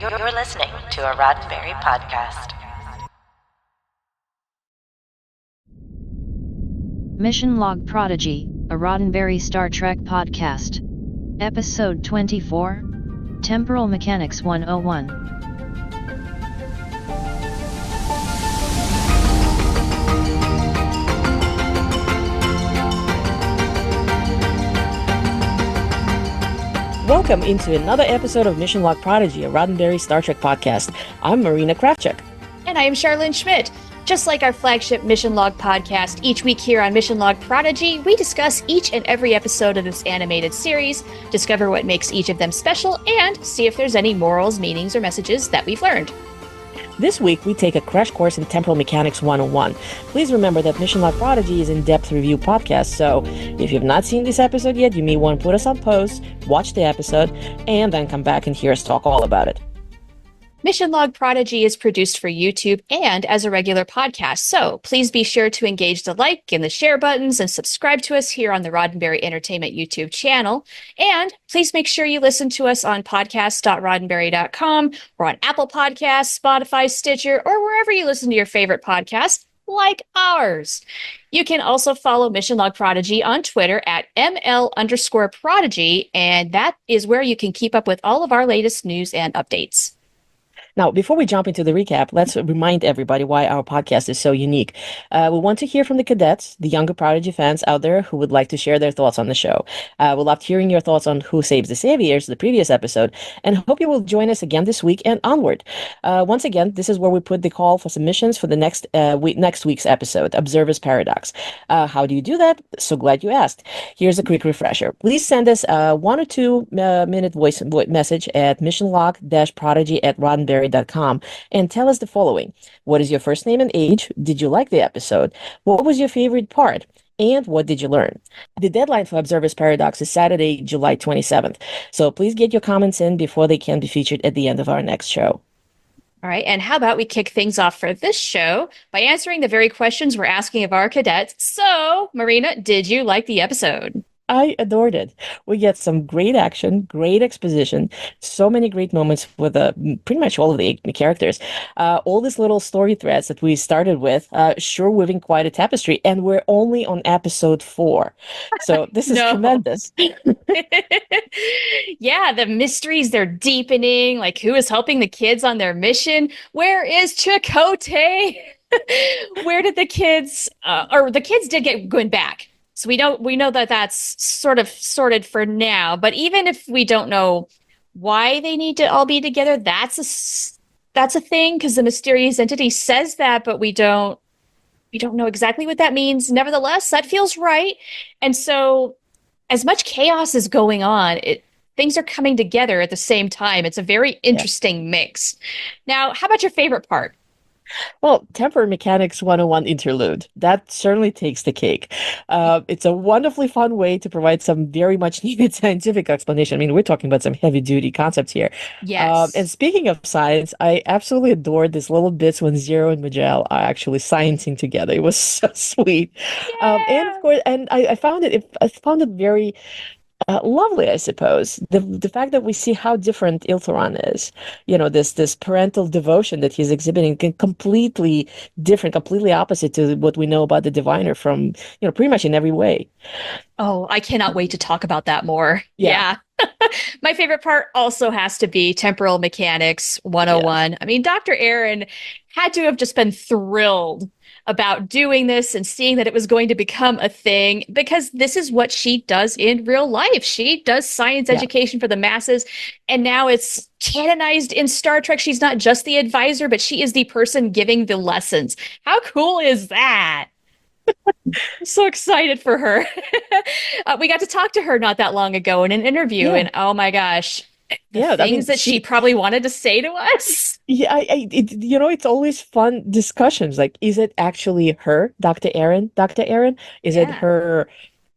You're listening to a Roddenberry podcast. Mission Log Prodigy, a Roddenberry Star Trek podcast. Episode 24, Temporal Mechanics 101. Welcome into another episode of Mission Log Prodigy, a Roddenberry Star Trek podcast. I'm Marina Kravchuk. And I am Charlene Schmidt. Just like our flagship Mission Log podcast, each week here on Mission Log Prodigy, we discuss each and every episode of this animated series, discover what makes each of them special, and see if there's any morals, meanings, or messages that we've learned. This week, we take a crash course in Temporal Mechanics 101. Please remember that Mission Log Prodigy is in-depth review podcast, so if you've not seen this episode yet, you may want to put us on pause, watch the episode, and then come back and hear us talk all about it. Mission Log Prodigy is produced for YouTube and as a regular podcast, so please be sure to engage the like and the share buttons and subscribe to us here on the Roddenberry Entertainment YouTube channel. And please make sure you listen to us on podcast.roddenberry.com or on Apple Podcasts, Spotify, Stitcher, or wherever you listen to your favorite podcasts, like ours. You can also follow Mission Log Prodigy on Twitter at ML_Prodigy, and that is where you can keep up with all of our latest news and updates. Now, before we jump into the recap, let's remind everybody why our podcast is so unique. We want to hear from the cadets, the younger Prodigy fans out there who would like to share their thoughts on the show. We loved hearing your thoughts on Who Saves the Saviors, the previous episode, and hope you will join us again this week and onward. Once again, this is where we put the call for submissions for the next week's episode, Observer's Paradox. How do you do that? So glad you asked. Here's a quick refresher. Please send us a 1 or 2 minute voice message at missionlog-prodigy@roddenberry.com and tell us the following. What is your first name and age? Did you like the episode? What was your favorite part? And what did you learn? The deadline for Observer's Paradox is Saturday, July 27th. So please get your comments in before they can be featured at the end of our next show. All right, and how about we kick things off for this show by answering the very questions we're asking of our cadets. So, Marina, did you like the episode? I adored it. We get some great action, great exposition, so many great moments with pretty much all of the characters. All these little story threads that we started with, sure weaving quite a tapestry, and we're only on episode 4. So this is tremendous. Yeah, the mysteries, they're deepening, like who is helping the kids on their mission? Where is Chakotay? Where did the kids, or the kids did get Gwyn back. So we know that that's sort of sorted for now, but even if we don't know why they need to all be together, that's a thing, because the mysterious entity says that, but we don't know exactly what that means. Nevertheless, that feels right. And so as much chaos is going on, things are coming together at the same time. It's a very interesting mix. Now, how about your favorite part? Well, Temporal Mechanics 101 interlude. That certainly takes the cake. It's a wonderfully fun way to provide some very much needed scientific explanation. I mean, we're talking about some heavy-duty concepts here. Yes. And speaking of science, I absolutely adored these little bits when Zero and Majel are actually sciencing together. It was so sweet. Yeah. And of course, and I found it very lovely, I suppose. The fact that we see how different Iltharon is, this parental devotion that he's exhibiting, completely different, completely opposite to what we know about the Diviner from, pretty much in every way. Oh, I cannot wait to talk about that more. Yeah. My favorite part also has to be Temporal Mechanics 101. Yeah. I mean, Dr. Erin had to have just been thrilled about doing this and seeing that it was going to become a thing, because this is what she does in real life. She does science education for the masses, and now it's canonized in Star Trek. She's not just the advisor, but she is the person giving the lessons. How cool is that? So excited for her. We got to talk to her not that long ago in an interview, and oh my gosh, things that she probably wanted to say to us. Yeah, it's always fun discussions. Like, is it actually her, Dr. Erin? Is it her,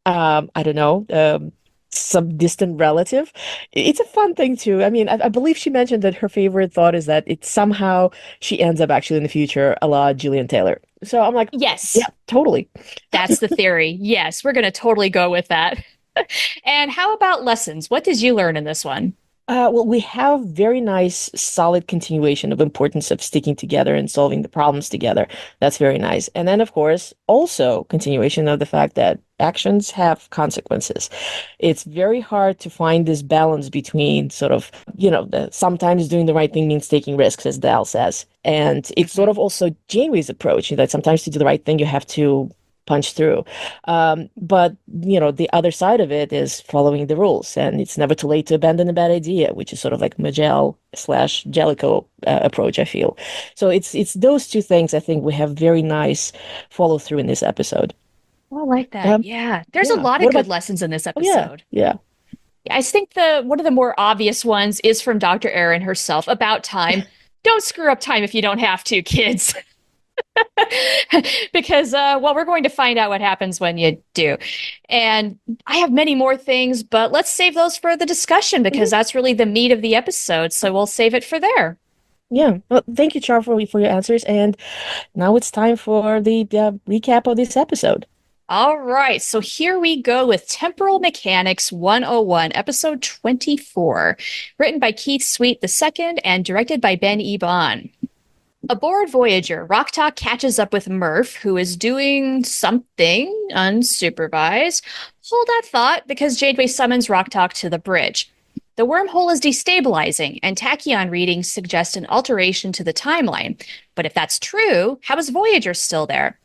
I don't know, some distant relative? It's a fun thing too. I mean, I believe she mentioned that her favorite thought is that it somehow she ends up actually in the future a la Gillian Taylor. So I'm like, yes, yeah, totally. That's the theory. Yes, we're going to totally go with that. And how about lessons? What did you learn in this one? Well, we have very nice, solid continuation of importance of sticking together and solving the problems together. That's very nice. And then, of course, also continuation of the fact that actions have consequences. It's very hard to find this balance between sort of, sometimes doing the right thing means taking risks, as Dal says. And it's sort of also Janeway's approach, that sometimes to do the right thing, you have to punch through. But, the other side of it is following the rules, and it's never too late to abandon a bad idea, which is sort of like Majel/Jellicoe approach, I feel. So it's those two things I think we have very nice follow through in this episode. Oh, I like that. Yeah. There's a lot of good lessons in this episode. Yeah. I think one of the more obvious ones is from Dr. Erin herself about time. Don't screw up time if you don't have to, kids. Because, we're going to find out what happens when you do. And I have many more things, but let's save those for the discussion because that's really the meat of the episode. So we'll save it for there. Yeah. Well, thank you, Char, for your answers. And now it's time for the recap of this episode. All right, so here we go with Temporal Mechanics 101, episode 24, written by Keith Sweet II and directed by Ben Ebon. Aboard Voyager, Rok-Tahk catches up with Murph, who is doing something unsupervised. Hold that thought, because Janeway summons Rok-Tahk to the bridge. The wormhole is destabilizing, and tachyon readings suggest an alteration to the timeline. But if that's true, how is Voyager still there?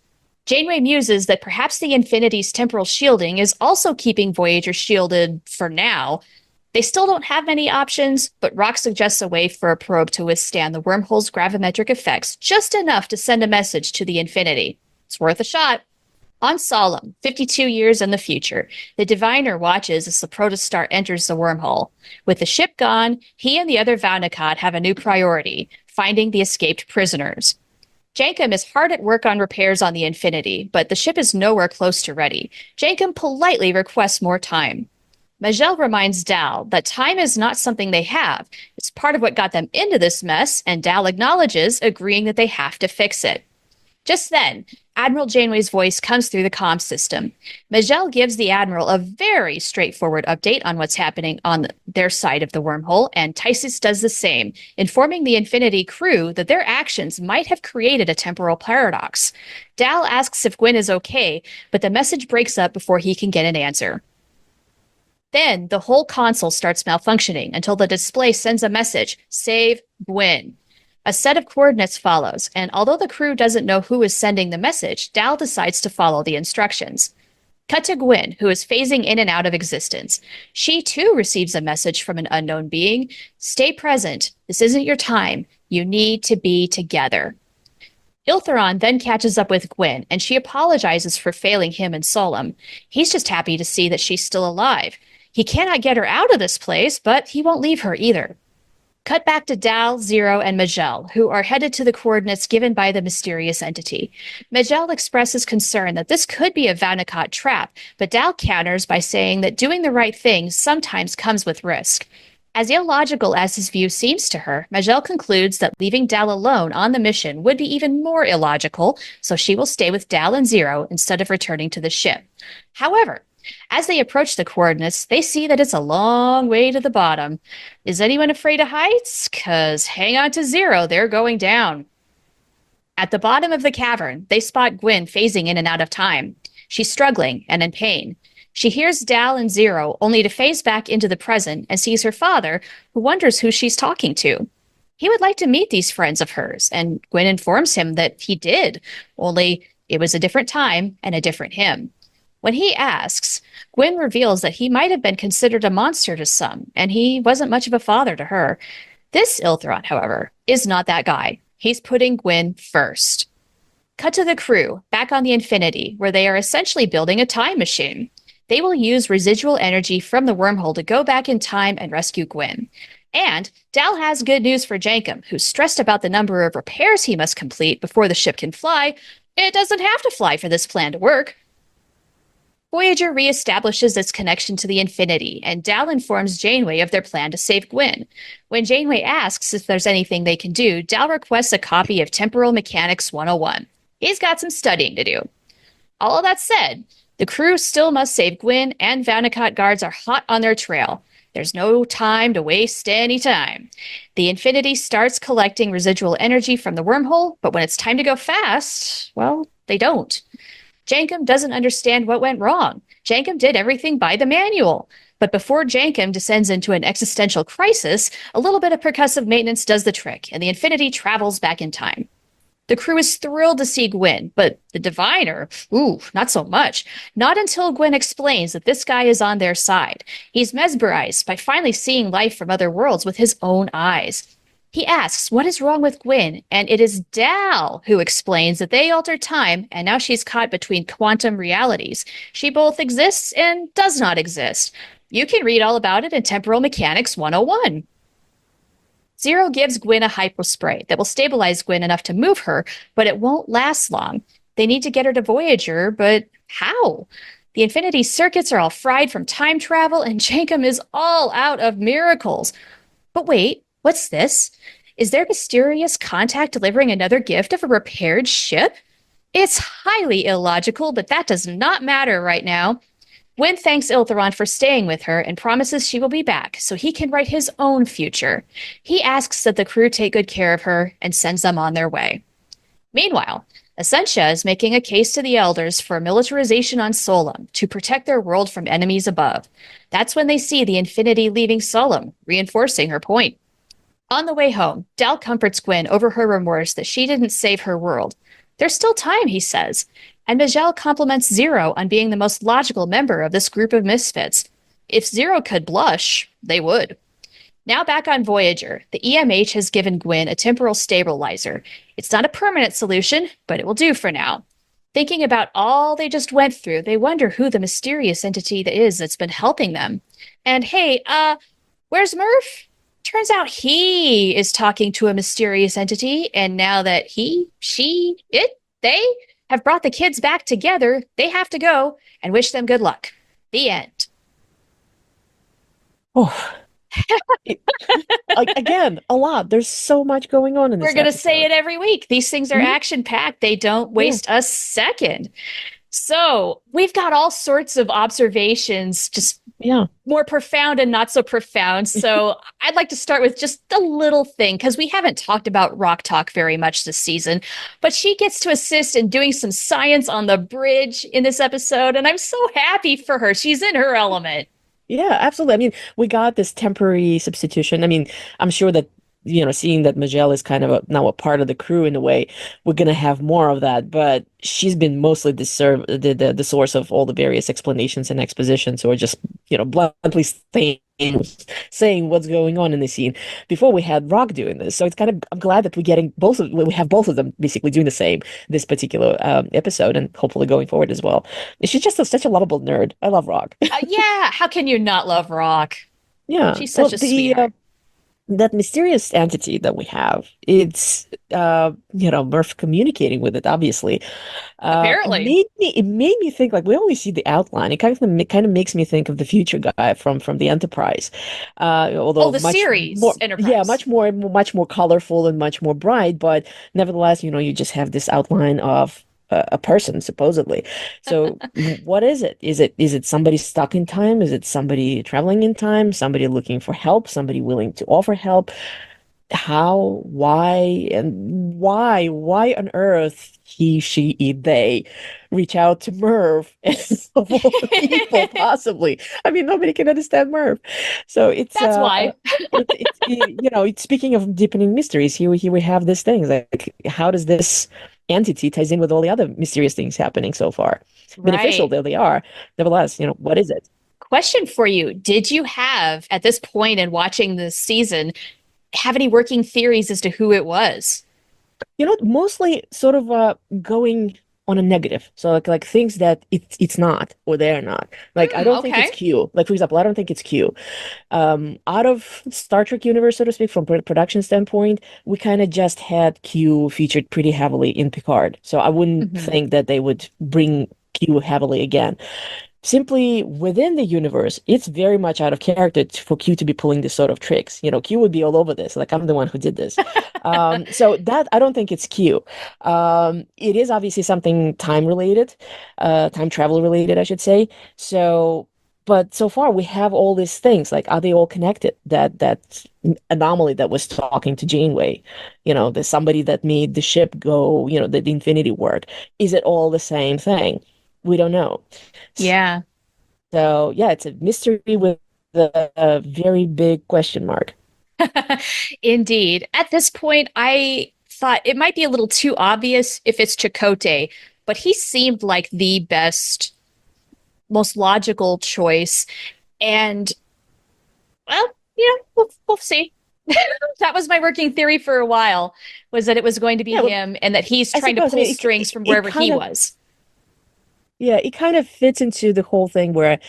Janeway muses that perhaps the Infinity's temporal shielding is also keeping Voyager shielded for now. They still don't have many options, but Rok suggests a way for a probe to withstand the wormhole's gravimetric effects just enough to send a message to the Infinity. It's worth a shot. On Solemn, 52 years in the future, the Diviner watches as the protostar enters the wormhole. With the ship gone, he and the other Vaunicot have a new priority, finding the escaped prisoners. Jankum is hard at work on repairs on the Infinity, but the ship is nowhere close to ready. Jankum politely requests more time. Majel reminds Dal that time is not something they have. It's part of what got them into this mess, and Dal acknowledges, agreeing that they have to fix it. Just then, Admiral Janeway's voice comes through the comm system. Majel gives the Admiral a very straightforward update on what's happening on their side of the wormhole, and Tysus does the same, informing the Infinity crew that their actions might have created a temporal paradox. Dal asks if Gwyn is okay, but the message breaks up before he can get an answer. Then, the whole console starts malfunctioning until the display sends a message, "Save Gwyn." A set of coordinates follows, and although the crew doesn't know who is sending the message, Dal decides to follow the instructions. Cut to Gwyn, who is phasing in and out of existence. She, too, receives a message from an unknown being. "Stay present. This isn't your time. You need to be together." Iltheron then catches up with Gwyn, and she apologizes for failing him and Solemn. He's just happy to see that she's still alive. He cannot get her out of this place, but he won't leave her either. Cut back to Dal, Zero, and Majel, who are headed to the coordinates given by the mysterious entity. Majel expresses concern that this could be a Vaunicot trap, but Dal counters by saying that doing the right thing sometimes comes with risk. As illogical as his view seems to her, Majel concludes that leaving Dal alone on the mission would be even more illogical, so she will stay with Dal and Zero instead of returning to the ship. However, as they approach the coordinates, they see that it's a long way to the bottom. Is anyone afraid of heights? 'Cause hang on to Zero, they're going down. At the bottom of the cavern, they spot Gwyn phasing in and out of time. She's struggling and in pain. She hears Dal and Zero, only to phase back into the present and sees her father, who wonders who she's talking to. He would like to meet these friends of hers, and Gwyn informs him that he did, only it was a different time and a different him. When he asks, Gwyn reveals that he might have been considered a monster to some, and he wasn't much of a father to her. This Iltheron, however, is not that guy. He's putting Gwyn first. Cut to the crew, back on the Infinity, where they are essentially building a time machine. They will use residual energy from the wormhole to go back in time and rescue Gwyn. And Dal has good news for Jankum, who's stressed about the number of repairs he must complete before the ship can fly. It doesn't have to fly for this plan to work. Voyager reestablishes its connection to the Infinity, and Dal informs Janeway of their plan to save Gwyn. When Janeway asks if there's anything they can do, Dal requests a copy of Temporal Mechanics 101. He's got some studying to do. All of that said, The crew still must save Gwyn, and Vanicott guards are hot on their trail. There's no time to waste any time. The Infinity starts collecting residual energy from the wormhole, but when it's time to go fast, well, they don't. Jankum doesn't understand what went wrong. Jankum did everything by the manual. But before Jankum descends into an existential crisis, a little bit of percussive maintenance does the trick, and the Infinity travels back in time. The crew is thrilled to see Gwyn, but the Diviner, not so much. Not until Gwyn explains that this guy is on their side. He's mesmerized by finally seeing life from other worlds with his own eyes. He asks what is wrong with Gwyn, and it is Dal who explains that they altered time, and now she's caught between quantum realities. She both exists and does not exist. You can read all about it in Temporal Mechanics 101. Zero gives Gwyn a hypospray that will stabilize Gwyn enough to move her, but it won't last long. They need to get her to Voyager, but how? The Infinity circuits are all fried from time travel, and Jankum is all out of miracles. But wait, what's this? Is there mysterious contact delivering another gift of a repaired ship? It's highly illogical, but that does not matter right now. Gwyn thanks Iltheron for staying with her and promises she will be back so he can write his own future. He asks that the crew take good care of her and sends them on their way. Meanwhile, Essentia is making a case to the Elders for militarization on Solum to protect their world from enemies above. That's when they see the Infinity leaving Solum, reinforcing her point. On the way home, Dal comforts Gwyn over her remorse that she didn't save her world. There's still time, he says. And Majel compliments Zero on being the most logical member of this group of misfits. If Zero could blush, they would. Now back on Voyager, the EMH has given Gwyn a temporal stabilizer. It's not a permanent solution, but it will do for now. Thinking about all they just went through, they wonder who the mysterious entity that's been helping them. And hey, where's Murph? Turns out he is talking to a mysterious entity, and now that they have brought the kids back together, they have to go and wish them good luck. The end. Oh. Again, a lot. There's so much going on in this. We're going to say it every week. These things are action-packed. They don't waste a second. So we've got all sorts of observations, just more profound and not so profound. So I'd like to start with just a little thing, because we haven't talked about Rock Talk very much this season, but she gets to assist in doing some science on the bridge in this episode, and I'm so happy for her. She's in her element. Yeah, absolutely. I mean, we got this temporary substitution. I mean, I'm sure that, seeing that Majel is kind of now a part of the crew in a way, we're going to have more of that. But she's been mostly the source of all the various explanations and expositions, or just, bluntly saying what's going on in the scene. Before we had Rock doing this. So it's kind of, I'm glad that we have both of them basically doing the same this particular episode, and hopefully going forward as well. She's just such a lovable nerd. I love Rock. Yeah. How can you not love Rock? Yeah. She's such a sweetheart. That mysterious entity that we have, it's Murph communicating with it, obviously. Apparently. It made me think, like, we only see the outline. It kind of makes me think of the future guy from the Enterprise. Although the series more, Enterprise. Yeah, much more colorful and much more bright, but nevertheless, you just have this outline of a person, supposedly. So what is it? Is it somebody stuck in time? Is it somebody traveling in time? Somebody looking for help? Somebody willing to offer help? How? Why? And why on earth he, she, they reach out to Merv of all people, possibly? I mean, nobody can understand Merv. So that's why. It's speaking of deepening mysteries, here we have these things. Like, how does this entity ties in with all the other mysterious things happening so far? Right. Beneficial though they are, nevertheless, what is it? Question for you. Did you have, at this point in watching this season, have any working theories as to who it was? Mostly sort of going on a negative. So like things that it's not, or they're not. Like, I don't think it's Q. Like, for example, I don't think it's Q. Out of Star Trek universe, so to speak, from production standpoint, we kind of just had Q featured pretty heavily in Picard. So I wouldn't think that they would bring Q heavily again. simply within the universe, it's very much out of character for Q to be pulling this sort of tricks. Q would be all over this. Like, I'm the one who did this. So that, I don't think it's Q. It is obviously something time related, time travel related, I should say. So, but so far we have all these things. Like, are they all connected? That anomaly that was talking to Janeway, there's somebody that made the ship go, the Infinity work. Is it all the same thing? We don't know. Yeah. So yeah, it's a mystery with a very big question mark. Indeed. At this point, I thought it might be a little too obvious if it's Chakotay, but he seemed like the best, most logical choice. And, well, we'll see. That was my working theory for a while, was that it was going to be him and that he's trying to pull strings from wherever he was. Yeah, it kind of fits into the whole thing where,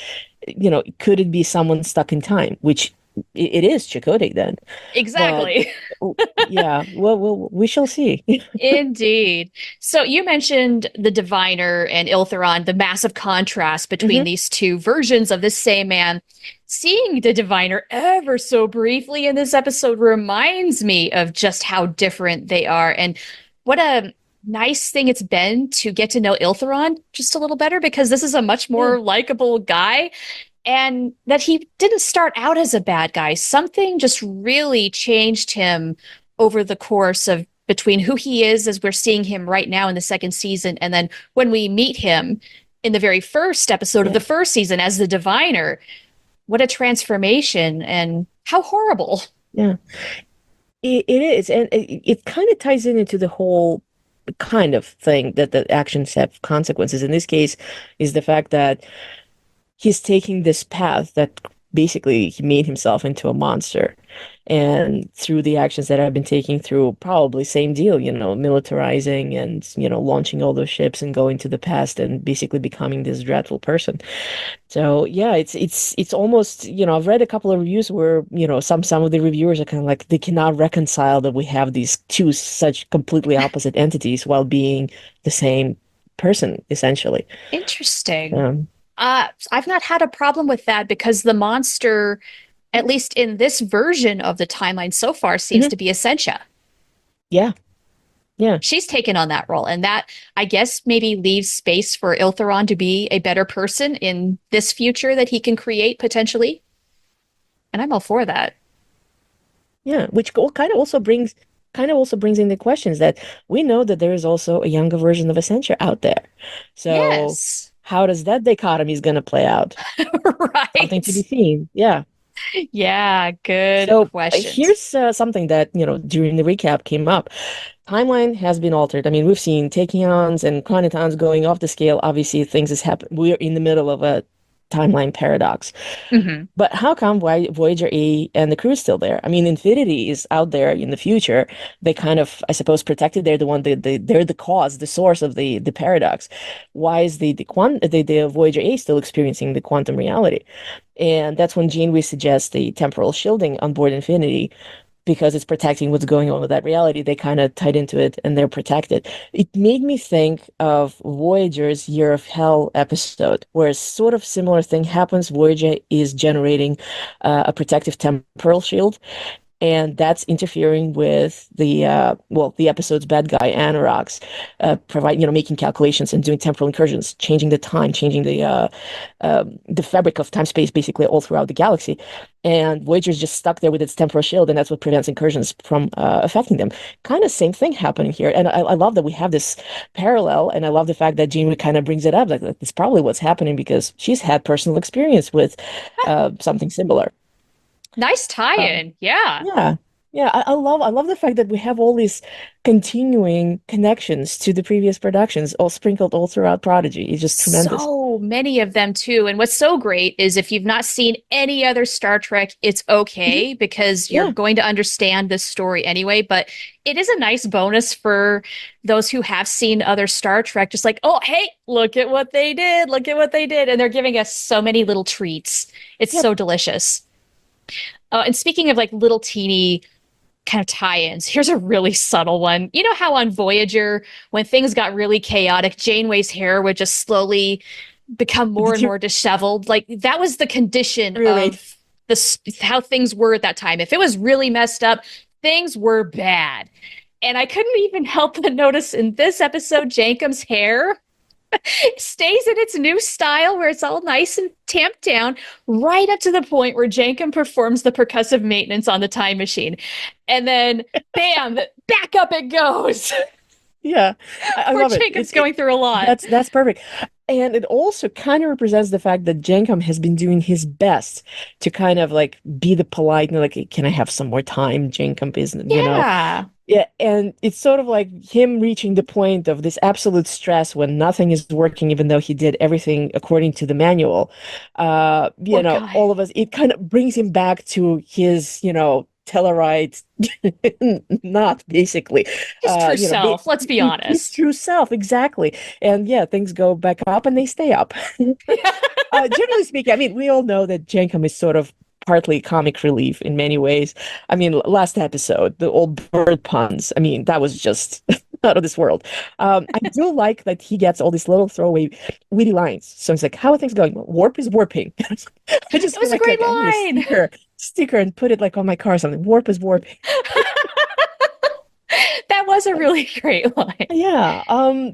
could it be someone stuck in time? Which it is Chakotay then. Exactly. But, yeah, well, we shall see. Indeed. So you mentioned the Diviner and Iltheron, the massive contrast between these two versions of the same man. Seeing the Diviner ever so briefly in this episode reminds me of just how different they are, and what a nice thing it's been to get to know Iltheron just a little better, because this is a much more likable guy, and that he didn't start out as a bad guy. Something just really changed him over the course of between who he is as we're seeing him right now in the second season, and then when we meet him in the very first episode of the first season as the Diviner. What a transformation, and how horrible. Yeah, it is. And it kind of ties into the whole kind of thing that the actions have consequences. In this case, is the fact that he's taking this path that basically he made himself into a monster. And through the actions that I've been taking through, probably same deal, militarizing and, launching all those ships and going to the past and basically becoming this dreadful person. So yeah, it's almost, I've read a couple of reviews where, some of the reviewers are kind of like, they cannot reconcile that we have these two such completely opposite entities while being the same person, essentially. Interesting. I've not had a problem with that, because the monster, at least in this version of the timeline so far, seems to be Essentia. Yeah. Yeah. She's taken on that role, and that, I guess, maybe leaves space for Iltheron to be a better person in this future that he can create potentially. And I'm all for that. Yeah, which kind of also brings in the questions that we know that there is also a younger version of Essentia out there. So how does that dichotomy is going to play out? Right. Something to be seen. Yeah. Yeah, good question. Here's something that, during the recap came up. Timeline has been altered. I mean, we've seen tachyons and chronotons going off the scale. Obviously, things has happened. We're in the middle of a timeline paradox. But how come Voyager A and the crew is still there? I mean, Infinity is out there in the future. They kind of, I suppose, protected. They're the one. They're the cause, the source of the paradox. Why is the Voyager A still experiencing the quantum reality? And that's when Janeway suggests the temporal shielding on board Infinity, because it's protecting what's going on with that reality. They kind of tied into it and they're protected. It made me think of Voyager's Year of Hell episode, where a sort of similar thing happens. Voyager is generating a protective temporal shield, and that's interfering with the episode's bad guy Anoraks, making calculations and doing temporal incursions, changing the time, changing the fabric of time space basically all throughout the galaxy. And Voyager's just stuck there with its temporal shield, and that's what prevents incursions from affecting them. Kind of same thing happening here, and I love that we have this parallel, and I love the fact that Janeway kind of brings it up. Like, it's probably what's happening because she's had personal experience with something similar. Nice tie-in. Yeah. I love the fact that we have all these continuing connections to the previous productions, all sprinkled all throughout Prodigy. It's just tremendous. So many of them too. And what's so great is if you've not seen any other Star Trek, it's okay, because you're going to understand this story anyway. But it is a nice bonus for those who have seen other Star Trek, just like, oh, hey, look at what they did. Look at what they did. And they're giving us so many little treats. It's so delicious. And speaking of like little teeny kind of tie-ins, here's a really subtle one. You know how on Voyager, when things got really chaotic, Janeway's hair would just slowly become more and more disheveled. Like that was the condition of how things were at that time. If it was really messed up, things were bad. And I couldn't even help but notice in this episode, Jankum's hair stays in its new style where it's all nice and tamped down right up to the point where Jankum performs the percussive maintenance on the time machine. And then, bam, back up it goes. Yeah, I love it. Jankum's going through a lot. That's perfect. And it also kind of represents the fact that Jankum has been doing his best to kind of like be the polite, like, can I have some more time? Jankum is, you know. Yeah, and it's sort of like him reaching the point of this absolute stress when nothing is working, even though he did everything according to the manual. You know, guy. all of us, it kind of brings him back to his, Telluride, not basically. His true self, let's be honest. His true self, exactly. And yeah, things go back up and they stay up. Generally speaking, I mean, we all know that Jankum is sort of partly comic relief in many ways. I mean, last episode, the old bird puns, I mean, that was just out of this world. I do like that he gets all these little throwaway witty lines. So it's like, how are things going? Warp is warping. I just it was a great line. Sticker and put it like on my car or something. Warp is warping. That was a really great line. Yeah.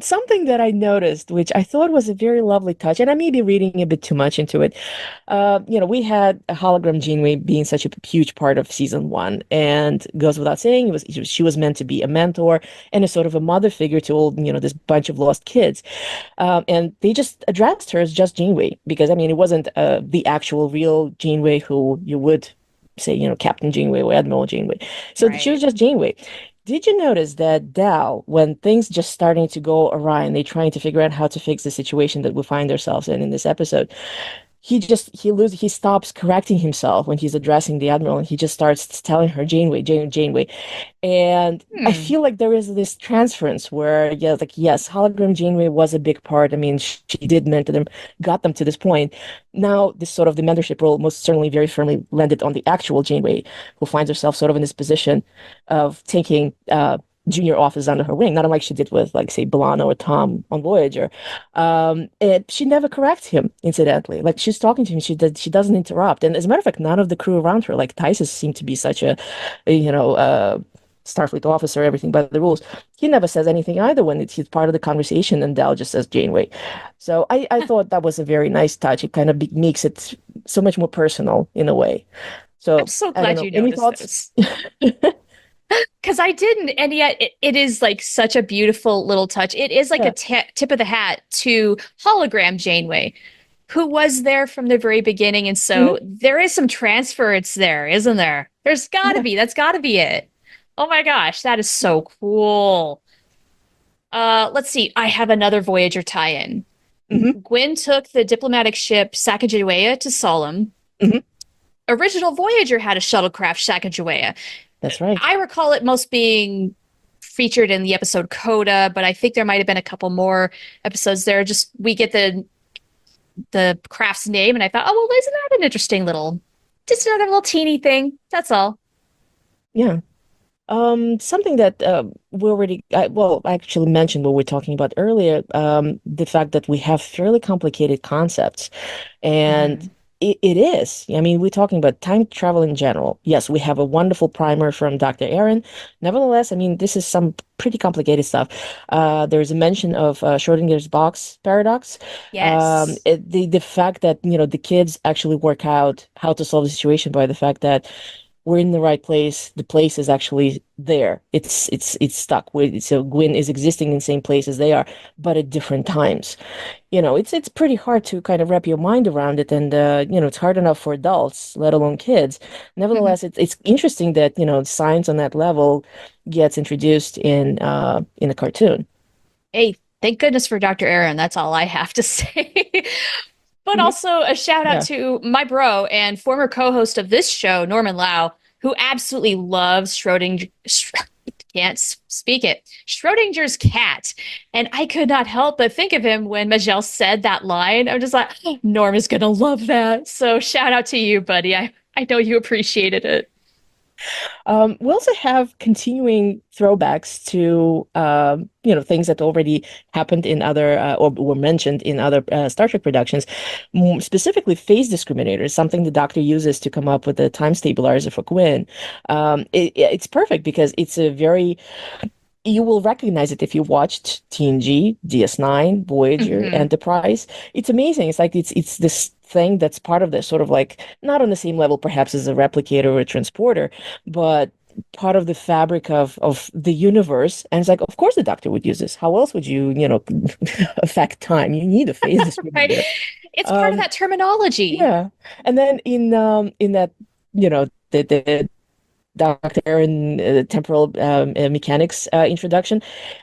Something that I noticed, which I thought was a very lovely touch, and I may be reading a bit too much into it. We had a hologram Janeway being such a huge part of season 1, and goes without saying, she was meant to be a mentor and a sort of a mother figure to all, this bunch of lost kids. And they just addressed her as just Janeway, because I mean, it wasn't the actual real Janeway who you would say, Captain Janeway or Admiral Janeway. So she was just Janeway. Did you notice that Dal, when things just starting to go awry and they're trying to figure out how to fix the situation that we find ourselves in this episode, he stops correcting himself when he's addressing the Admiral, and he just starts telling her Janeway, Janeway. And I feel like there is this transference where, yes, hologram Janeway was a big part. I mean, she did mentor them, got them to this point. Now, this sort of the mentorship role most certainly very firmly landed on the actual Janeway, who finds herself sort of in this position of taking junior officers under her wing, not unlike she did with, like, say, B'Elanna or Tom on Voyager. And she never corrects him, incidentally. Like, she's talking to him, she doesn't interrupt. And as a matter of fact, none of the crew around her, like Tysus, seemed to be such a Starfleet officer, everything by the rules. He never says anything either when he's part of the conversation, and Dal just says Janeway. So I thought that was a very nice touch. It kind of makes it so much more personal in a way. So I'm so glad you noticed this. Because I didn't, and yet it is like such a beautiful little touch. It is like a tip of the hat to hologram Janeway, who was there from the very beginning. And so there is some transference there, isn't there? There's got to be. That's got to be it. Oh my gosh, that is so cool. Let's see. I have another Voyager tie-in. Gwyn took the diplomatic ship Sacagawea to Solum. Original Voyager had a shuttlecraft Sacagawea. That's right. I recall it most being featured in the episode Coda, but I think there might have been a couple more episodes there. Just we get the craft's name, and I thought, oh, well, isn't that an interesting just another little teeny thing? That's all. Yeah. Something that we already, I actually mentioned what we were talking about earlier, the fact that we have fairly complicated concepts, and it is. I mean, we're talking about time travel in general. Yes, we have a wonderful primer from Dr. Erin. Nevertheless, I mean, this is some pretty complicated stuff. There's a mention of Schrodinger's box paradox. Yes. The fact that, the kids actually work out how to solve the situation by the fact that we're in the right place. The place is actually there. It's stuck. So Gwyn is existing in the same place as they are, but at different times. It's pretty hard to kind of wrap your mind around it, and it's hard enough for adults, let alone kids. Nevertheless, it's interesting that science on that level gets introduced in a cartoon. Hey, thank goodness for Dr. Erin. That's all I have to say. But also a shout out to my bro and former co-host of this show, Norman Lau, who absolutely loves Schrodinger's cat. And I could not help but think of him when Majel said that line. I'm just like, oh, Norm is going to love that. So shout out to you, buddy. I know you appreciated it. We also have continuing throwbacks to things that already happened in other or were mentioned in other Star Trek productions. Specifically, phase discriminators, something the Doctor uses to come up with a time stabilizer for Gwyn. It's perfect because it's a very you will recognize it if you watched TNG, DS9, Voyager, Enterprise. It's amazing. It's like it's this thing that's part of the sort of like not on the same level perhaps as a replicator or a transporter, but part of the fabric of the universe. And it's like, of course the Doctor would use this. How else would you, affect time? You need a phase Right. discriminator. It's part of that terminology. Yeah. And then in that, the Dr. Erin Temporal Mechanics introduction.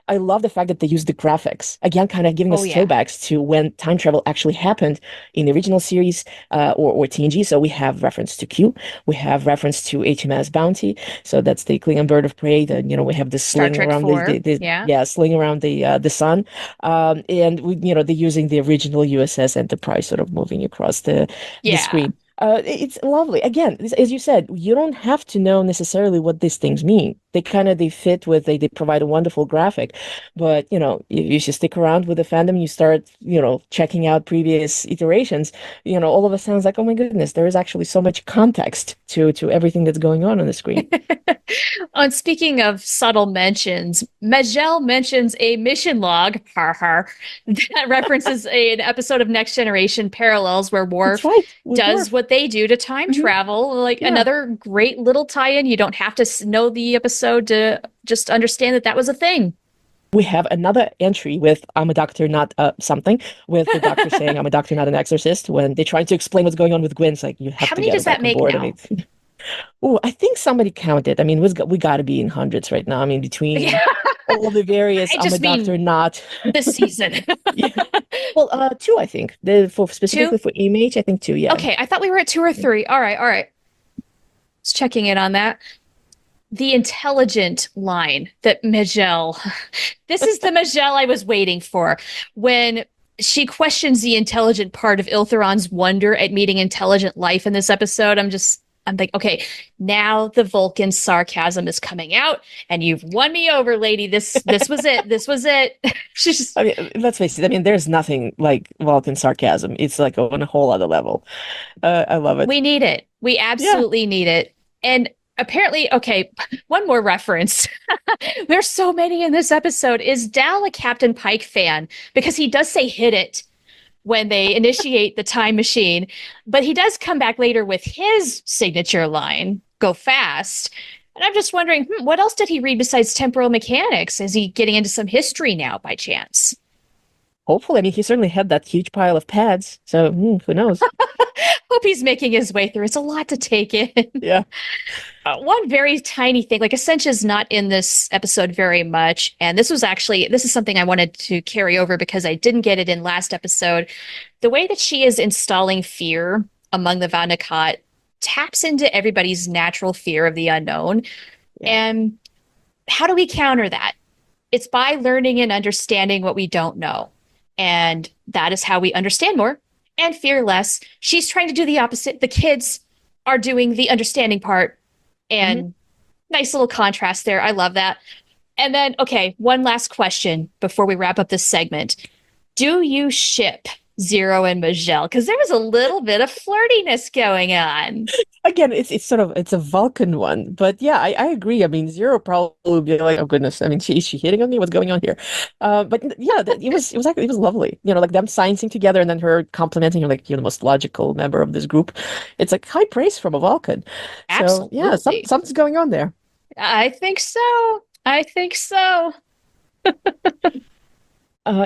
I love the fact that they use the graphics, again, kind of giving us throwbacks to when time travel actually happened in the original series or TNG. So we have reference to Q, we have reference to HMS Bounty. So that's the Klingon bird of prey. We have the sling around sling around the sun, and they're using the original USS Enterprise sort of moving across the screen. It's lovely. Again, as you said, you don't have to know necessarily what these things mean. They fit with, they provide a wonderful graphic. But, you should stick around with the fandom, you start, checking out previous iterations, all of a sudden it's like, oh my goodness, there is actually so much context to everything that's going on the screen. And speaking of subtle mentions, Majel mentions a mission log, that references an episode of Next Generation Parallels where Worf does what they do to time travel. Like another great little tie-in. You don't have to know the episode to just understand that was a thing. We have another entry with I'm a doctor, not something, with the Doctor saying I'm a doctor, not an exorcist, when they're trying to explain what's going on with Gwyn. It's like, you have How to many get does back that make on board. now? Oh, I think somebody counted. I mean, we got to be in hundreds right now. I mean, between all the various I'm a doctor, not this season. Well, 2, I think. Specifically for Image, I think 2, yeah. Okay, I thought we were at 2 or 3. All right. Just checking in on that. The intelligent line that Majel, this is the Majel I was waiting for. When she questions the intelligent part of Iltheron's wonder at meeting intelligent life in this episode, I'm like, okay, now the Vulcan sarcasm is coming out, and you've won me over, lady. This was it. This was it. I mean, let's face it. I mean, there's nothing like Vulcan sarcasm. It's like on a whole other level. I love it. We need it. We absolutely need it. And apparently, okay, one more reference. There's so many in this episode. Is Dal a Captain Pike fan? Because he does say hit it when they initiate the time machine, but he does come back later with his signature line, go fast. And I'm just wondering, what else did he read besides Temporal Mechanics? Is he getting into some history now by chance? Hopefully. I mean, he certainly had that huge pile of pads, so who knows? Hope he's making his way through. It's a lot to take in. Yeah. One very tiny thing, like Essentia's not in this episode very much. And this is something I wanted to carry over because I didn't get it in last episode. The way that she is installing fear among the Vanakat taps into everybody's natural fear of the unknown. Yeah. And how do we counter that? It's by learning and understanding what we don't know. And that is how we understand more and fear less. She's trying to do the opposite. The kids are doing the understanding part. And nice little contrast there. I love that. And then, okay, one last question before we wrap up this segment. Do you ship Zero and Majel? Because there was a little bit of flirtiness going on. Again, it's a Vulcan one, but yeah, I agree. I mean, Zero probably would be like, oh goodness, I mean, is she hitting on me? What's going on here? But yeah, it was lovely. Like them sciencing together and then her complimenting her, like, you're the most logical member of this group. It's like high praise from a Vulcan. Absolutely. So yeah, something's going on there. I think so.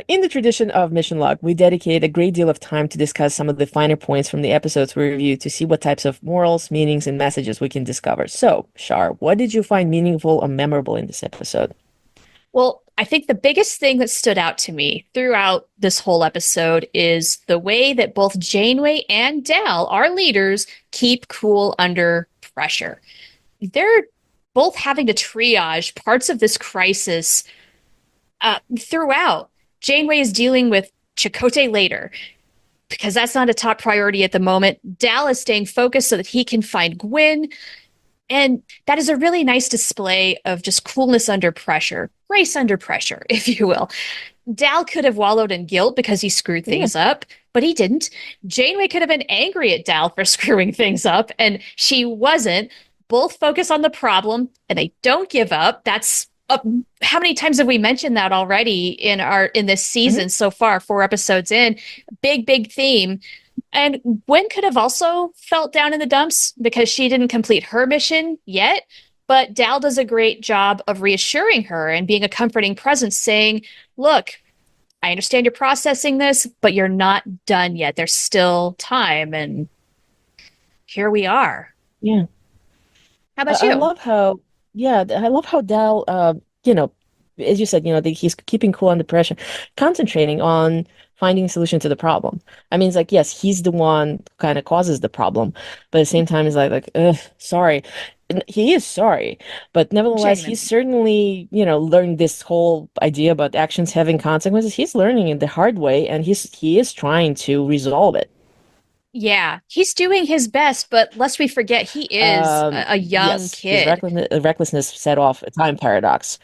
In the tradition of Mission Log, we dedicate a great deal of time to discuss some of the finer points from the episodes we review to see what types of morals, meanings, and messages we can discover. So, Shar, what did you find meaningful or memorable in this episode? Well, I think the biggest thing that stood out to me throughout this whole episode is the way that both Janeway and Dal, our leaders, keep cool under pressure. They're both having to triage parts of this crisis throughout. Janeway is dealing with Chakotay later because that's not a top priority at the moment. Dal is staying focused so that he can find Gwyn. And that is a really nice display of just coolness under pressure, grace under pressure, if you will. Dal could have wallowed in guilt because he screwed things up, but he didn't. Janeway could have been angry at Dal for screwing things up, and she wasn't. Both focus on the problem, and they don't give up. That's how many times have we mentioned that already in this season so far? 4 episodes in, big theme. And Gwyn could have also felt down in the dumps because she didn't complete her mission yet. But Dal does a great job of reassuring her and being a comforting presence, saying, look, I understand you're processing this, but you're not done yet. There's still time. And here we are. Yeah. How about you? I love how Dal, as you said, he's keeping cool under pressure, concentrating on finding a solution to the problem. I mean, it's like, yes, he's the one who kind of causes the problem, but at the same time, he's like, sorry. And he is sorry, but nevertheless, Genuine. he's certainly, learned this whole idea about actions having consequences. He's learning it the hard way, and he is trying to resolve it. Yeah, he's doing his best, but lest we forget, he is a young Yes, his kid. recklessness set off a time paradox.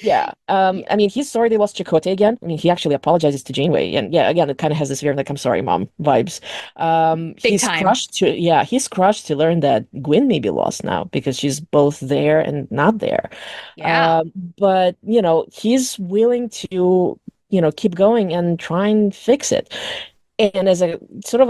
Yeah. I mean, he's sorry they lost Chakotay again. I mean, he actually apologizes to Janeway. And yeah, again, it kind of has this very like, I'm sorry, mom vibes. Big He's time. he's crushed to learn that Gwyn may be lost now because she's both there and not there. Yeah. But, he's willing to, keep going and try and fix it. And as a sort of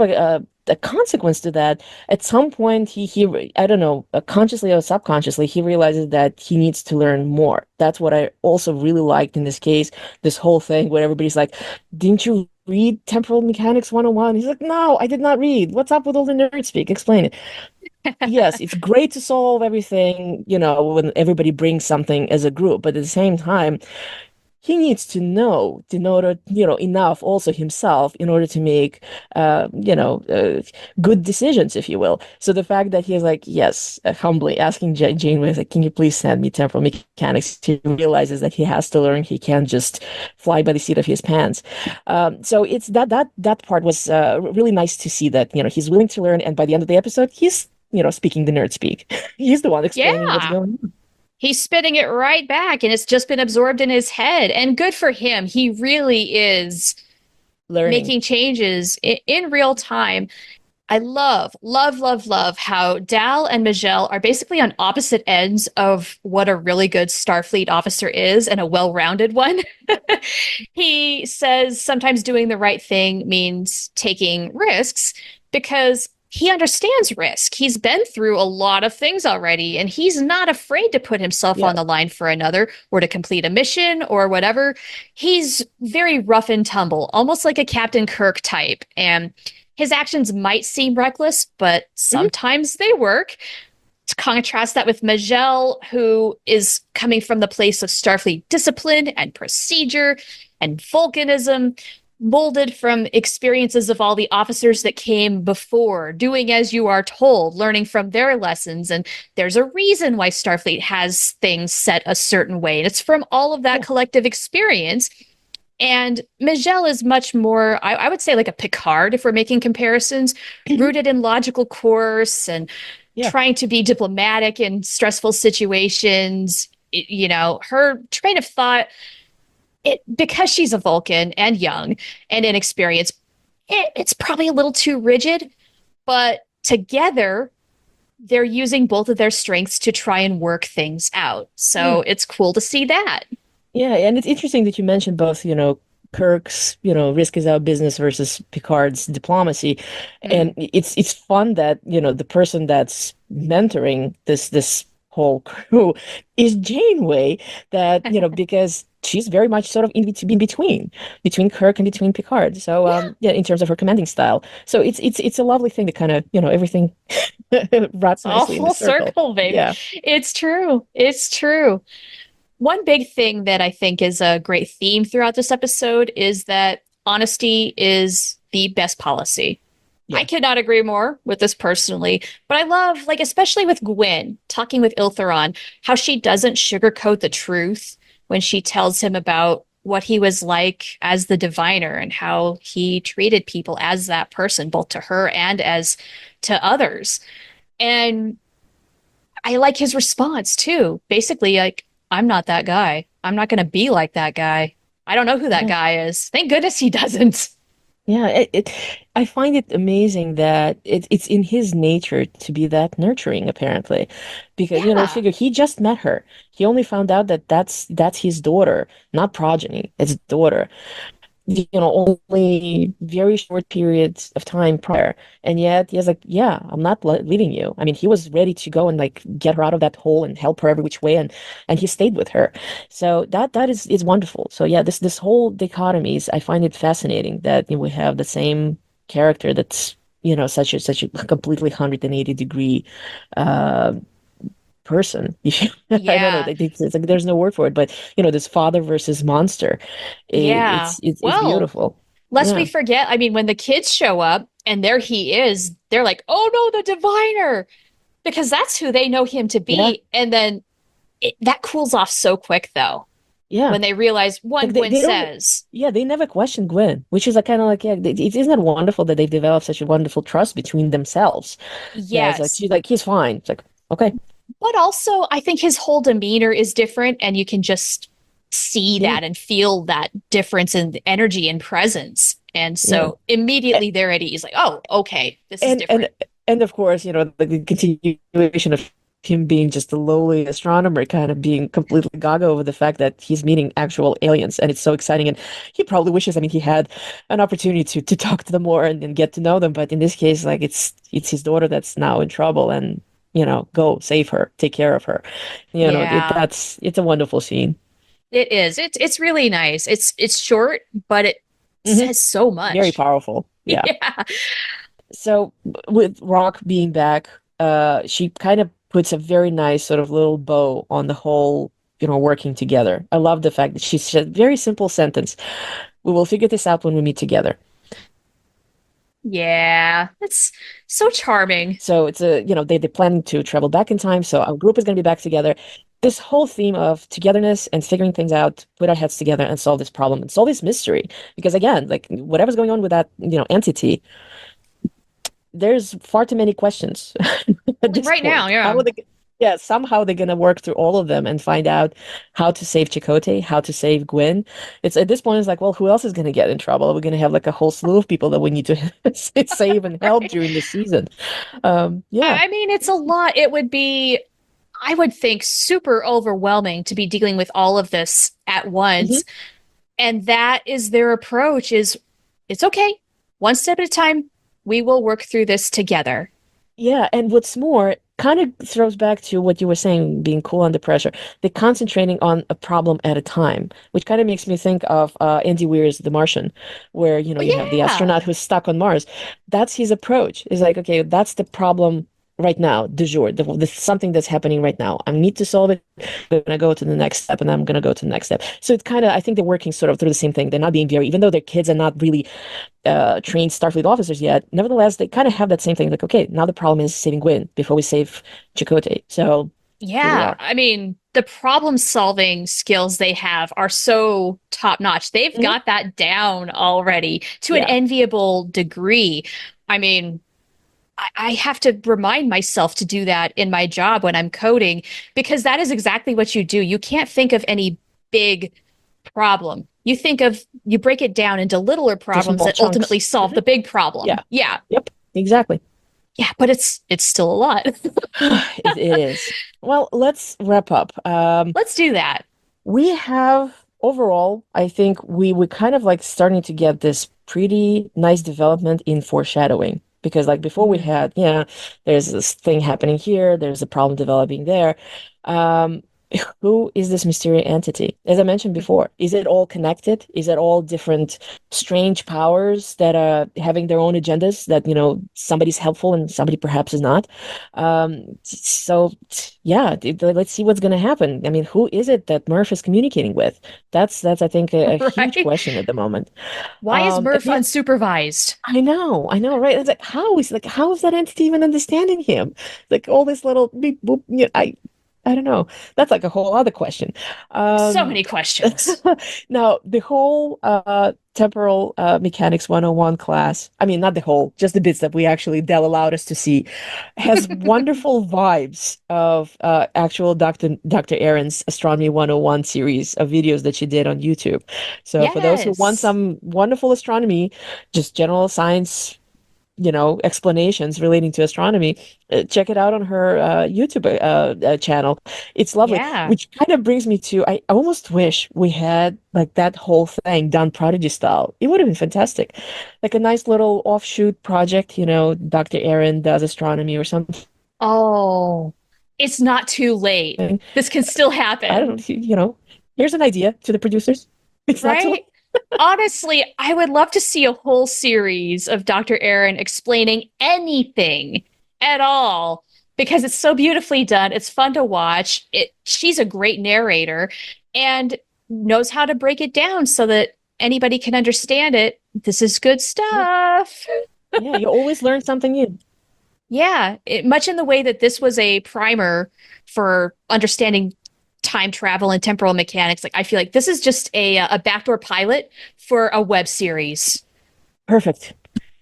a consequence to that, at some point he I don't know, consciously or subconsciously, he realizes that he needs to learn more. That's what I also really liked in this case, this whole thing where everybody's like, didn't you read Temporal Mechanics 101? He's like, no, I did not read. What's up with all the nerd speak? Explain it. Yes, it's great to solve everything, when everybody brings something as a group, but at the same time, he needs to know that, enough also himself in order to make, good decisions, if you will. So the fact that he's like, yes, humbly asking Janeway, like, can you please send me Temporal Mechanics? He realizes that he has to learn. He can't just fly by the seat of his pants. So it's that part was really nice to see that, he's willing to learn. And by the end of the episode, he's, speaking the nerd speak. He's the one explaining what's Yeah. going on. He's spitting it right back and it's just been absorbed in his head. And good for him. He really is Learning. making changes in real time. I love how Dal and Majel are basically on opposite ends of what a really good Starfleet officer is and a well-rounded one. He says sometimes doing the right thing means taking risks because he understands risk. He's been through a lot of things already, and he's not afraid to put himself on the line for another or to complete a mission or whatever. He's very rough and tumble, almost like a Captain Kirk type. And his actions might seem reckless, but sometimes they work. To contrast that with Majel, who is coming from the place of Starfleet discipline and procedure and volcanism, molded from experiences of all the officers that came before, doing as you are told, learning from their lessons. And there's a reason why Starfleet has things set a certain way. And it's from all of that collective experience. And Majel is much more, I would say, like a Picard, if we're making comparisons, rooted in logical course and trying to be diplomatic in stressful situations. Her train of thought, because she's a Vulcan and young and inexperienced, it's probably a little too rigid, but together they're using both of their strengths to try and work things out. So it's cool to see that. Yeah, and it's interesting that you mentioned both, Kirk's, risk is our business versus Picard's diplomacy. And it's fun that, the person that's mentoring this whole crew is Janeway, that, because she's very much sort of in between Kirk and between Picard. So in terms of her commanding style. So it's a lovely thing to kind of, everything wraps nicely in the circle, baby. Yeah. It's true. One big thing that I think is a great theme throughout this episode is that honesty is the best policy. Yeah. I cannot agree more with this personally, but I love, especially with Gwyn talking with Iltheron, how she doesn't sugarcoat the truth when she tells him about what he was like as the diviner and how he treated people as that person, both to her and as to others. And I like his response too. Basically, like, I'm not that guy. I'm not going to be like that guy. I don't know who that Yeah. guy is. Thank goodness he doesn't. Yeah, I find it amazing that it's in his nature to be that nurturing, apparently, because Yeah. figure he just met her. He only found out that that's his daughter, not progeny. It's daughter. Only very short periods of time prior, and yet he was like, "Yeah, I'm not leaving you." I mean, he was ready to go and like get her out of that hole and help her every which way, and he stayed with her. So that is wonderful. So yeah, this whole dichotomies, I find it fascinating that we have the same character that's such a completely 180-degree uh person. I don't know. Yeah. It's like there's no word for it, but this father versus monster, Yeah. it's Well, beautiful. lest we Yeah, forget, I mean, when the kids show up and there he is, they're like, oh no, the diviner, because that's who they know him to yeah, be. And then that cools off so quick, though, yeah. when they realize one Like they, Gwyn they don't. says, Yeah, they never question Gwyn, which is like kind of like, yeah, isn't that wonderful that they've developed such a wonderful trust between themselves? That it's like yes. she's like he's fine. It's like okay, But also, I think his whole demeanor is different, and you can just see yeah, that and feel that difference in energy and presence. And yeah. so immediately they're at ease, like, oh, okay, this is and different. and and of course, the continuation of him being just a lowly astronomer, kind of being completely gaga over the fact that he's meeting actual aliens, and it's so exciting. And he probably wishes, I mean, he had an opportunity to talk to them more and get to know them, but in this case, like it's his daughter that's now in trouble, and go save her, take care of her. Yeah, It's a wonderful scene. it is. It's really nice. It's short, but it Hmm. says so Very much. powerful. Yeah. Yeah. So with Rock being back, she kind of puts a very nice sort of little bow on the whole, working together. I love the fact that she said very simple sentence. We will figure this out when we meet together. Yeah. It's so charming. So it's they're planning to travel back in time. So our group is going to be back together. This whole theme of togetherness and figuring things out, put our heads together and solve this problem and solve this mystery. Because again, like whatever's going on with that, entity, there's far too many questions at this Right now, point. yeah. Yeah, somehow they're gonna work through all of them and find out how to save Chakotay, how to save Gwyn. It's at this point, it's like, well, who else is gonna get in trouble? We're gonna have like a whole slew of people that we need to save and help Right. during the season. Yeah. I mean, it's a lot. It would be, I would think, super overwhelming to be dealing with all of this at Hmm. once. And that is their approach is it's okay. One step at a time. We will work through this together. Yeah, and what's more, kind of throws back to what you were saying, being cool under pressure. They're concentrating on a problem at a time, which kind of makes me think of Andy Weir's The Martian, where, Oh you have the yeah. astronaut who's stuck on Mars. That's his approach. Is like, okay, that's the problem right now, du jour, something that's happening right now. I need to solve it. I'm gonna go to the next step, and I'm gonna go to the next step. So it's kind of, I think they're working sort of through the same thing. They're not being very, even though their kids are not really trained Starfleet officers yet. Nevertheless, they kind of have that same thing. Like, okay, now the problem is saving Gwyn before we save Chakotay. So here we Yeah. are. I mean, the problem solving skills they have are so top notch. They've Mhm. got that down already to an Yeah. enviable degree. I mean, I have to remind myself to do that in my job when I'm coding because that is exactly what you do. You can't think of any big problem. You break it down into littler To problems small that ultimately chunks. solve Mhm. the big problem. Yeah. Yeah. Yep. Exactly. Yeah, but it's still a lot. It is. Well, let's wrap up. Let's do that. We have overall, I think we kind of like starting to get this pretty nice development in foreshadowing. Because like before we Mm. had, yeah, there's this thing happening here, there's a problem developing there. Um, who is this mysterious entity? As I mentioned before, is it all connected? Is it all different strange powers that are having their own agendas that, somebody's helpful and somebody perhaps is not? So yeah, let's see what's going to happen. I mean, who is it that Murph is communicating with? That's I think a huge Right? question at the moment. Why is And Murph yeah, unsupervised? I know, right? It's like how is that entity even understanding him? Like all this little beep boop. I don't know. That's like a whole other question. So many questions. Now, the whole Temporal Mechanics 101 class, I mean, not the whole, just the bits that we actually Dell allowed us to see, has wonderful vibes of actual Dr. Erin's Astronomy 101 series of videos that she did on YouTube. So for those who want Yes. some wonderful astronomy, just general science, explanations relating to astronomy, check it out on her YouTube channel. It's lovely, Yeah. which kind of brings me to, I almost wish we had like that whole thing done Prodigy style. It would have been fantastic. Like a nice little offshoot project, Dr. Erin does astronomy or something. Oh, it's not too late. This can still I happen, don't, here's an idea to the producers. It's not too right? late. Honestly, I would love to see a whole series of Dr. Erin explaining anything at all because it's so beautifully done. It's fun to watch. She's a great narrator and knows how to break it down so that anybody can understand it. This is good Yeah, stuff. yeah, you always learn something new. Yeah, much in the way that this was a primer for understanding time travel and temporal mechanics. Like I feel like this is just a backdoor pilot for a web series. Perfect.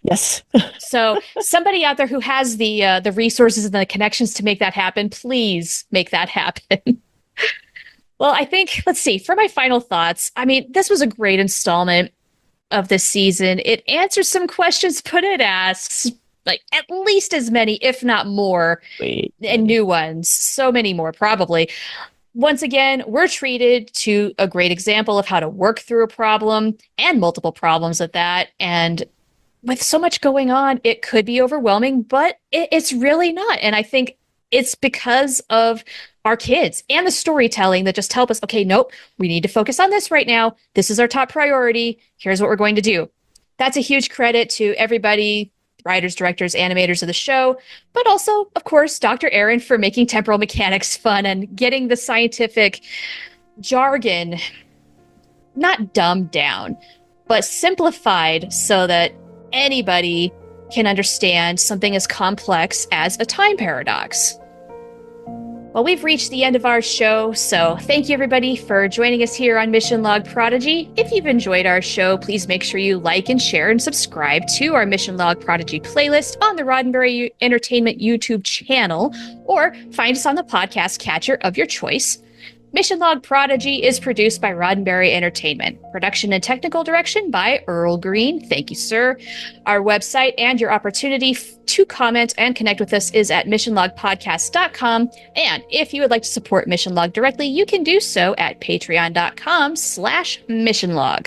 Yes. So somebody out there who has the resources and the connections to make that happen, please make that happen. Well, I think, let's see, for my final thoughts, I mean, this was a great installment of this season. It answers some questions, but it asks like at least as many, if not more, and new ones. So many more, probably. Once again, we're treated to a great example of how to work through a problem and multiple problems at that. And with so much going on, it could be overwhelming, but it's really not. And I think it's because of our kids and the storytelling that just help us, okay, nope, we need to focus on this right now. This is our top priority. Here's what we're going to do. That's a huge credit to everybody, writers, directors, animators of the show, but also, of course, Dr. Erin for making temporal mechanics fun and getting the scientific jargon not dumbed down, but simplified so that anybody can understand something as complex as a time paradox. Well, we've reached the end of our show, so thank you everybody for joining us here on Mission Log Prodigy. If you've enjoyed our show, please make sure you like and share and subscribe to our Mission Log Prodigy playlist on the Roddenberry Entertainment YouTube channel, or find us on the podcast catcher of your choice. Mission Log Prodigy is produced by Roddenberry Entertainment. Production and technical direction by Earl Green. Thank you, sir. Our website and your opportunity to comment and connect with us is at missionlogpodcast.com. And if you would like to support Mission Log directly, you can do so at patreon.com/missionlog.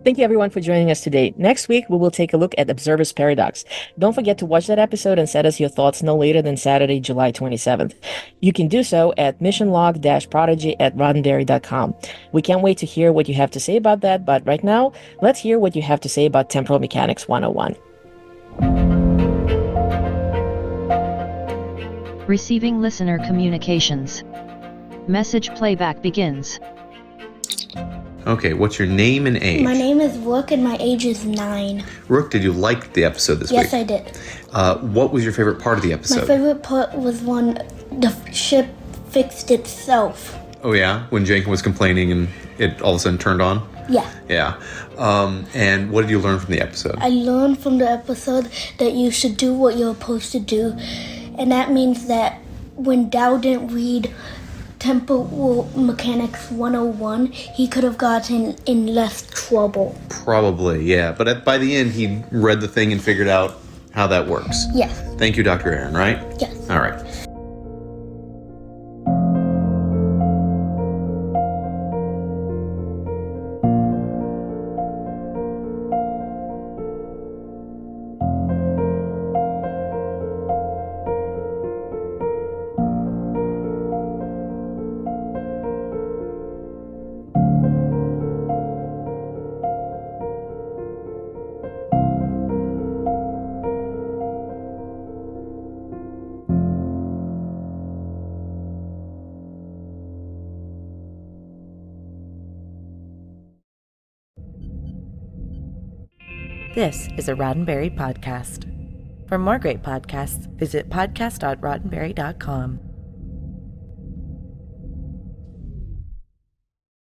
Thank you everyone for joining us today. Next week, we will take a look at Observer's Paradox. Don't forget to watch that episode and send us your thoughts no later than Saturday, July 27th. You can do so at missionlog-prodigy@roddenberry.com. We can't wait to hear what you have to say about that, but right now, let's hear what you have to say about Temporal Mechanics 101. Receiving listener communications. Message playback begins. Okay, what's your name and age? My name is Rook and my age is 9. Rook, did you like the episode this week? Yes, I did. What was your favorite part of the My episode? favorite part was when the ship fixed itself. Oh yeah, when Jenkins was complaining and it all of a sudden turned on? Yeah. Yeah. And what did you learn from the episode? I learned from the episode that you should do what you're supposed to do. And that means that when Dow didn't read Temporal Mechanics 101, he could have gotten in less trouble. Probably, yeah. But by the end, he read the thing and figured out how that works. Yes. Thank you, Dr. Erin, right? Yes. All right. This is a Roddenberry podcast. For more great podcasts, visit podcast.roddenberry.com.